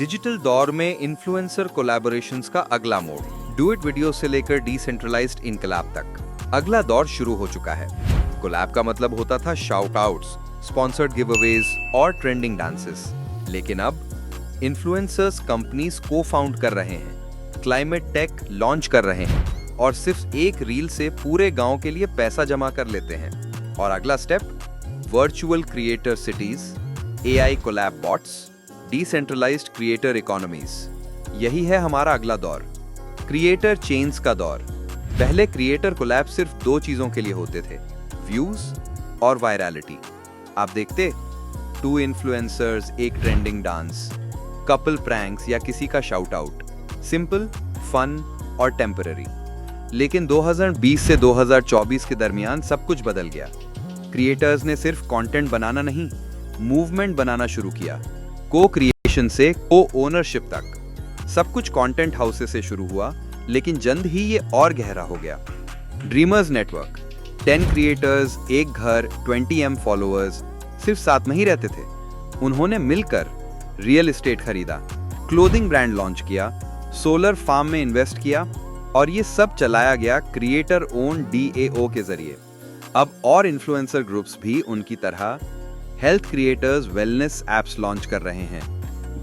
Digital दौर में influencer collaborations का अगला मोड, डू इट वीडियो से लेकर डिसेंट्रलाइज्ड इनकलाब तक अगला दौर शुरू हो चुका है। कोलैब का मतलब होता था शाउट आउट्स, स्पॉन्सर्ड गिवअवेज और ट्रेंडिंग डांसेस, लेकिन अब इन्फ्लुएंसर्स कंपनीज को फाउंड कर रहे हैं, क्लाइमेट टेक लॉन्च कर रहे हैं और सिर्फ एक रील से पूरे गांव के लिए पैसा जमा कर लेते हैं। और अगला step, virtual creator cities, AI collab bots, decentralized creator economies. यही है हमारा अगला दौर, क्रिएटर चेन्स का दौर। पहले क्रिएटर कोलैब सिर्फ दो चीजों के लिए होते थे, व्यूज और वायरलिटी। आप देखते 2 इन्फ्लुएंसर्स, एक ट्रेंडिंग डांस, कपल प्रैंक्स या किसी का शाउट आउट, सिंपल, फन और टेम्पररी। लेकिन 2020 से 2024 के दरमियान सब कुछ बदल गया। क्रिएटर्स ने सिर्फ कंटेंट बनाना नहीं, मूवमेंट बनाना शुरू किया। को क्रिएशन से को ओनरशिप तक सब कुछ कंटेंट हाउसेस से शुरू हुआ, लेकिन जल्द ही ये और गहरा हो गया। ड्रीमर्स नेटवर्क, 10 क्रिएटर्स, एक घर, 20M फॉलोअर्स, सिर्फ साथ में ही रहते थे। उन्होंने मिलकर रियल एस्टेट खरीदा, क्लोथिंग ब्रांड लॉन्च किया, सोलर फार्म में इन्वेस्ट किया और ये सब चलाया गया क्रिएटर ओन DAO के जरिए। अब और इन्फ्लुएंसर ग्रुप्स भी उनकी तरह health creators wellness apps launch कर रहे हैं,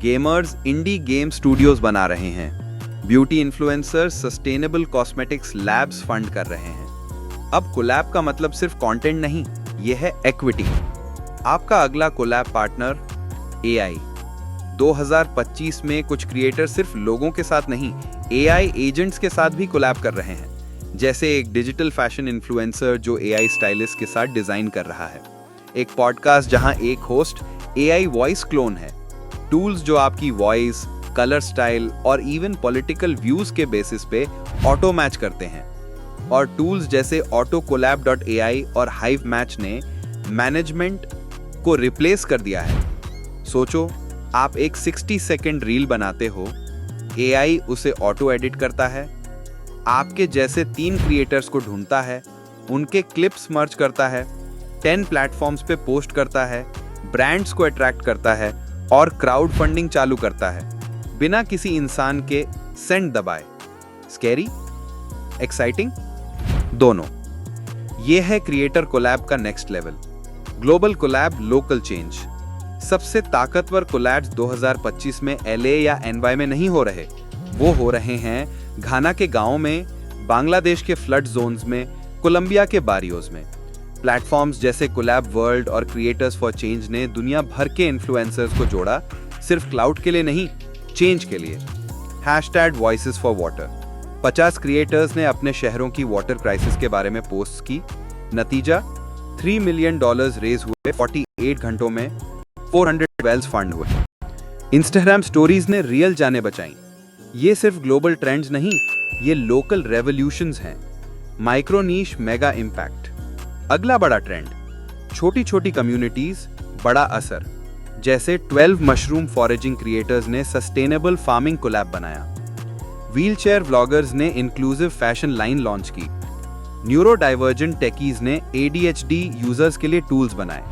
गेमर्स इंडी गेम स्टूडियोज बना रहे हैं, beauty influencers sustainable cosmetics labs fund कर रहे हैं। अब कोलैब का मतलब सिर्फ कंटेंट नहीं, यह है इक्विटी। आपका अगला कोलैब पार्टनर AI। 2025 में कुछ क्रिएटर सिर्फ लोगों के साथ नहीं, AI एजेंट्स के साथ भी कोलैब कर रहे हैं। जैसे एक डिजिटल फैशन इन्फ्लुएंसर जो AI स्टाइलिस्ट के साथ डिजाइन कर रहा है, एक पॉडकास्ट जहां एक होस्ट AI वॉइस क्लोन है, टूल्स जो आपकी वॉइस, कलर स्टाइल और इवन पॉलिटिकल व्यूज के बेसिस पे ऑटो मैच करते हैं, और टूल्स जैसे autocollab.ai और हाइव मैच ने मैनेजमेंट को रिप्लेस कर दिया है। सोचो, आप एक 60 सेकेंड रील बनाते हो, AI उसे ऑटो एडिट करता है, आपके जैसे 3 क्रिएटर्स को ढूंढता है, उनके क्लिप्स मर्ज करता है, 10 प्लेटफॉर्म्स पे पोस्ट करता है, ब्रांड्स को अट्रैक्ट करता है और क्राउड फंडिंग चालू करता है बिना किसी इंसान के सेंड दबाए। स्कैरी, एक्साइटिंग, दोनों। ये है क्रिएटर कोलैब का next level. Global collab, local change. सबसे ताकतवर कोलैब्स 2025 में LA या NY में नहीं हो रहे, वो हो रहे हैं घाना के गांव में, बांग्लादेश के फ्लड जोन्स में, कोलंबिया के बारियोज में। प्लेटफॉर्म्स जैसे कोलैब वर्ल्ड और क्रिएटर्स फॉर चेंज ने दुनिया भर के इन्फ्लुएंसर्स को जोड़ा, सिर्फ क्लाउड के लिए नहीं, चेंज के लिए। #Voices for Water। 50 क्रिएटर्स ने अपने शहरों की वाटर क्राइसिस के बारे में पोस्ट की। नतीजा, $3 मिलियन रेज हुए 48 घंटों में, 400 वेल्स फंड हुए। इंस्टाग्राम स्टोरीज ने रियल जाने बचाई। ये सिर्फ ग्लोबल ट्रेंड्स नहीं, ये लोकल रेवोल्यूशंस हैं। माइक्रो नीश, मेगा इम्पैक्ट। अगला बड़ा ट्रेंड, छोटी छोटी कम्युनिटीज, बड़ा असर। जैसे 12 मशरूम फॉरेजिंग क्रिएटर्स ने सस्टेनेबल फार्मिंग कोलैब बनाया, व्हीलचेयर व्लॉगर्स ने इंक्लूसिव फैशन लाइन लॉन्च की, न्यूरो डाइवर्जेंट टेकीज ने ADHD यूजर्स के लिए टूल्स बनाए।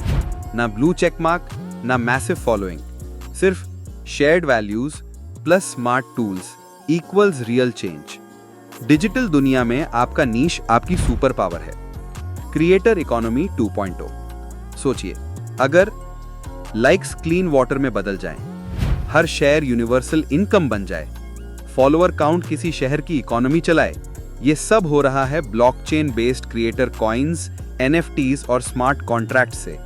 ना ब्लू चेक मार्क, ना मैसिव फॉलोइंग, सिर्फ shared values plus smart tools equals real change. Digital दुनिया में आपका नीश आपकी सुपर पावर है। Creator economy 2.0। सोचिए, अगर लाइक्स क्लीन वाटर में बदल जाएं, हर शेयर यूनिवर्सल इनकम बन जाए, फॉलोअर काउंट किसी शहर की इकोनॉमी चलाए, ये सब हो रहा है blockchain based creator coins, NFTs और स्मार्ट कॉन्ट्रैक्ट से।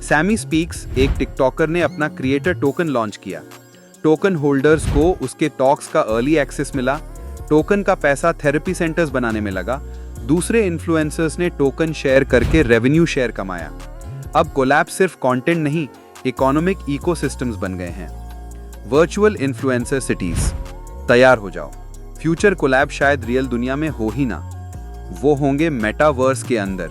सैमी स्पीक्स, एक टिकटॉकर ने अपना क्रिएटर टोकन लॉन्च किया। टोकन होल्डर्स को उसके टॉक्स का अर्ली एक्सेस मिला, टोकन का पैसा थेरेपी सेंटर्स बनाने में लगा, दूसरे इन्फ्लुएंसर्स ने टोकन शेयर करके रेवेन्यू शेयर कमाया। अब कोलैब सिर्फ कंटेंट नहीं, इकोनॉमिक इकोसिस्टम्स बन गए हैं। वर्चुअल इन्फ्लुएंसर सिटीज, तैयार हो जाओ। फ्यूचर कोलैब शायद रियल दुनिया में हो ही ना, वो होंगे मेटावर्स के अंदर।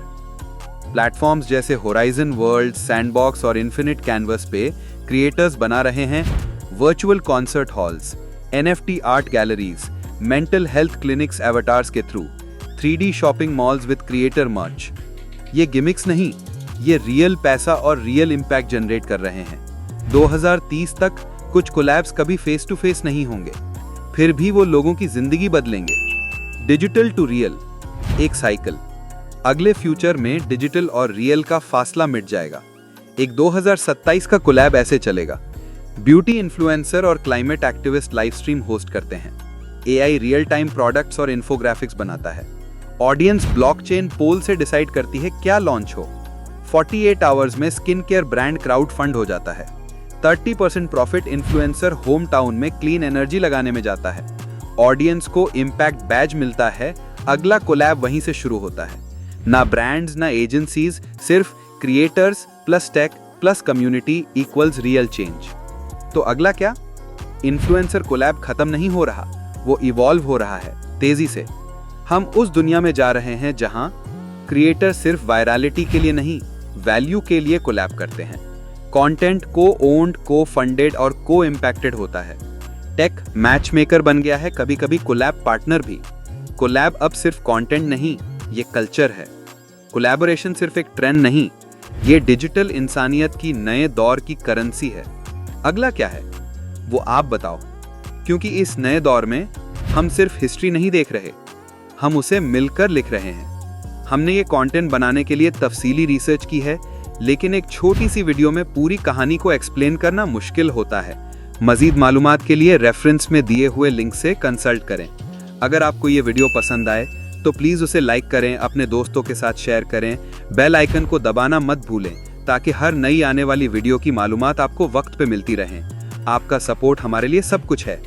प्लेटफॉर्म्स जैसे होराइजन वर्ल्ड, सैंडबॉक्स और इन्फिनिट कैनवस पे क्रिएटर्स बना रहे हैं virtual concert halls, NFT art galleries, mental health clinics avatars के through, 3D shopping malls with creator merch. ये गिमिक्स नहीं, ये रियल पैसा और रियल इम्पैक्ट जनरेट कर रहे हैं। 2030 तक कुछ कोलैब्स कभी फेस टू फेस नहीं होंगे, फिर भी वो लोगों की जिंदगी बदलेंगे। डिजिटल टू रियल, एक साइकिल। अगले फ्यूचर में डिजिटल और रियल का फासला मिट जाएगा। एक 2027 का कोलैब ऐसे चलेगा। ब्यूटी इन्फ्लुएंसर और climate activist live stream host करते हैं। एआई रियल टाइम प्रोडक्ट्स और इन्फोग्राफिक्स बनाता है। ऑडियंस ब्लॉकचेन पोल से डिसाइड करती है क्या लॉन्च हो। 48 आवर्स में skin care brand crowd fund हो जाता है। 30% प्रॉफिट इन्फ्लुएंसर होम टाउन में क्लीन एनर्जी लगाने में जाता है। ऑडियंस को इम्पैक्ट बैज मिलता है। अगला कोलैब वहीं से शुरू होता है। ना ब्रांड्स ना एजेंसीज, सिर्फ creators plus tech plus community equals real change. तो अगला क्या? इन्फ्लुएंसर कोलैब खत्म नहीं हो रहा, वो इवॉल्व हो रहा है तेजी से। हम उस दुनिया में जा रहे हैं जहां क्रिएटर सिर्फ वायरलिटी के लिए नहीं, वैल्यू के लिए कोलैब करते हैं। कंटेंट को ओन्ड, को फंडेड और को इम्पैक्टेड होता है। टेक मैच मेकर बन गया है, कभी कभी कोलैब पार्टनर भी। कोलैब अब सिर्फ कंटेंट नहीं, ये कल्चर है। कोलैबोरेशन सिर्फ एक ट्रेंड नहीं, ये डिजिटल इंसानियत की नए दौर की करेंसी है। अगला क्या है वो आप बताओ, क्योंकि इस नए दौर में हम सिर्फ हिस्ट्री नहीं देख रहे, हम उसे मिलकर लिख रहे हैं। हमने ये कंटेंट बनाने के लिए तफसीली रिसर्च की है, लेकिन एक छोटी सी वीडियो में पूरी कहानी को एक्सप्लेन करना मुश्किल होता है। मजीद मालूमात के लिए रेफरेंस में दिए हुए लिंक से कंसल्ट करें। अगर आपको ये वीडियो पसंद आए तो प्लीज़ उसे लाइक करें, अपने दोस्तों के साथ शेयर करें। बेल आइकन को दबाना मत भूलें ताकि हर नई आने वाली वीडियो की मालूमात आपको वक्त पे मिलती रहें। आपका सपोर्ट हमारे लिए सब कुछ है।